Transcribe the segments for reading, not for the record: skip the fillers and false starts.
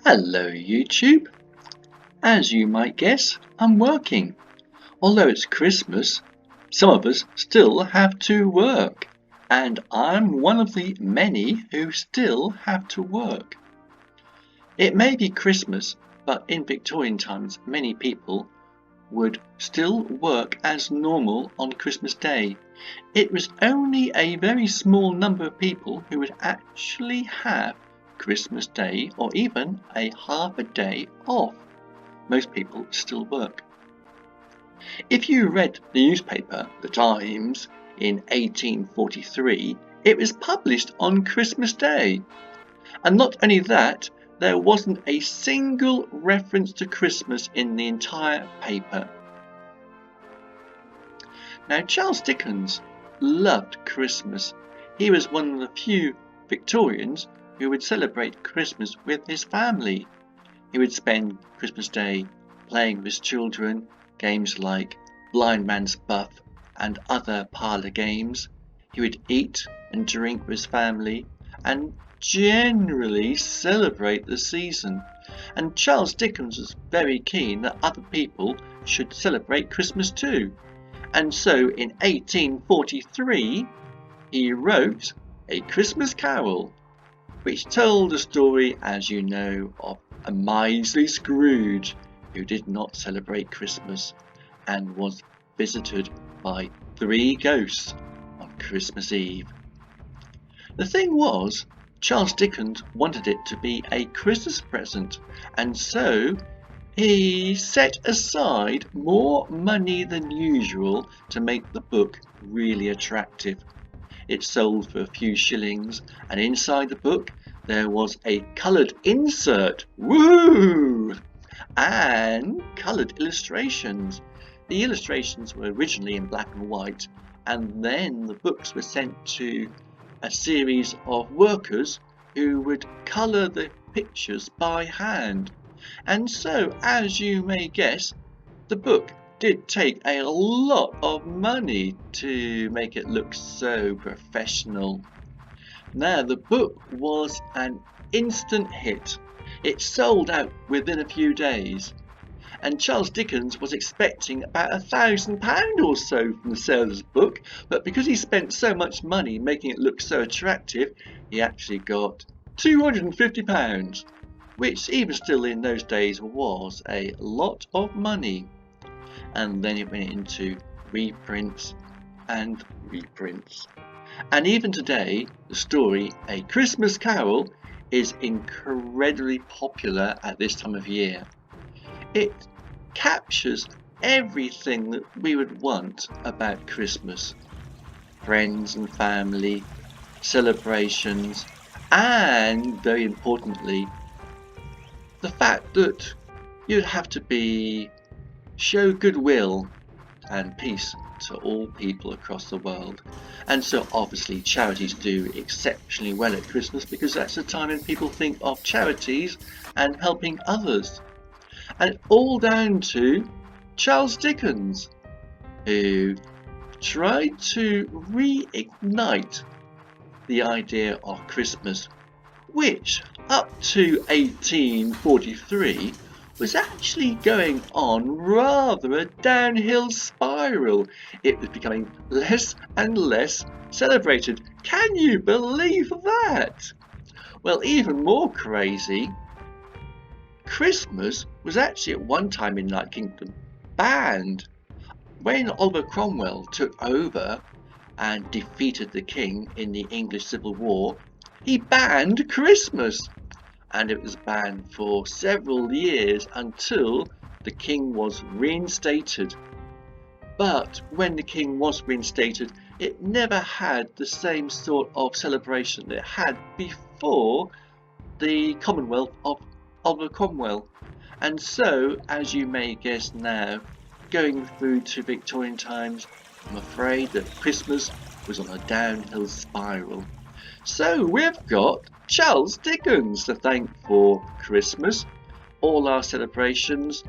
Hello YouTube. As you might guess, I'm working. Although it's Christmas, some of us still have to work. And I'm one of the many who still have to work. It may be Christmas, but in Victorian times many people would still work as normal on Christmas Day. It was only a very small number of people who would actually have Christmas Day or even a half a day off. Most people still work. If you read the newspaper, The Times, in 1843, it was published on Christmas Day. And not only that, there wasn't a single reference to Christmas in the entire paper. Now, Charles Dickens loved Christmas. He was one of the few Victorians who would celebrate Christmas with his family. He would spend Christmas Day playing with his children, games like Blind Man's Buff and other parlour games. He would eat and drink with his family and generally celebrate the season. And Charles Dickens was very keen that other people should celebrate Christmas too. And so in 1843 he wrote A Christmas Carol, which told the story, as you know, of a miserly Scrooge who did not celebrate Christmas and was visited by 3 ghosts on Christmas Eve. The thing was, Charles Dickens wanted it to be a Christmas present, and so he set aside more money than usual to make the book really attractive. It sold for a few shillings, and inside the book there was a coloured insert, woo, and coloured illustrations. The illustrations were originally in black and white, and then the books were sent to a series of workers who would colour the pictures by hand. And so, as you may guess, the book did take a lot of money to make it look so professional. Now, the book was an instant hit. It sold out within a few days, and Charles Dickens was expecting about £1,000 or so from the sale of his book, but because he spent so much money making it look so attractive, he actually got £250, which even still in those days was a lot of money. And then it went into reprints and reprints. And even today, the story A Christmas Carol is incredibly popular at this time of year. It captures everything that we would want about Christmas. Friends and family, celebrations, and very importantly, the fact that you'd have to show goodwill and peace to all people across the world. And so obviously charities do exceptionally well at Christmas, because that's the time when people think of charities and helping others. And all down to Charles Dickens, who tried to reignite the idea of Christmas, which up to 1843 was actually going on rather a downhill spiral. It was becoming less and less celebrated. Can you believe that? Well, even more crazy, Christmas was actually at one time in the United Kingdom banned. When Oliver Cromwell took over and defeated the king in the English Civil War, he banned Christmas, and it was banned for several years until the king was reinstated. But when the king was reinstated, it never had the same sort of celebration that it had before the Commonwealth of Oliver Cromwell. And so, as you may guess now, going through to Victorian times, I'm afraid that Christmas was on a downhill spiral. So we've got Charles Dickens to thank for Christmas, all our celebrations,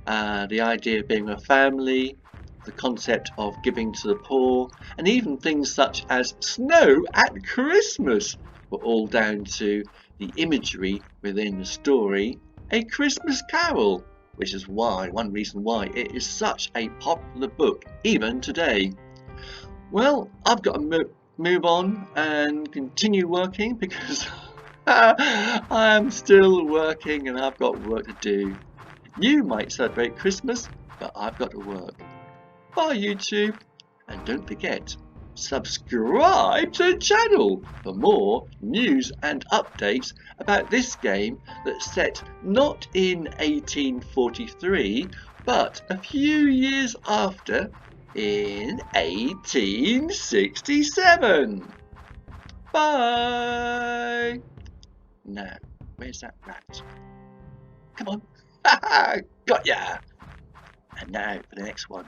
the idea of being a family, the concept of giving to the poor, and even things such as snow at Christmas were all down to the imagery within the story a Christmas Carol, which is one reason why it is such a popular book even today. Well, I've got to move on and continue working because I am still working and I've got work to do. You might celebrate Christmas, but I've got to work. Bye YouTube, and don't forget, subscribe to the channel for more news and updates about this game that's set not in 1843 but a few years after, in 1867. Bye! Now, where's that rat? Come on! Got ya! And now for the next one.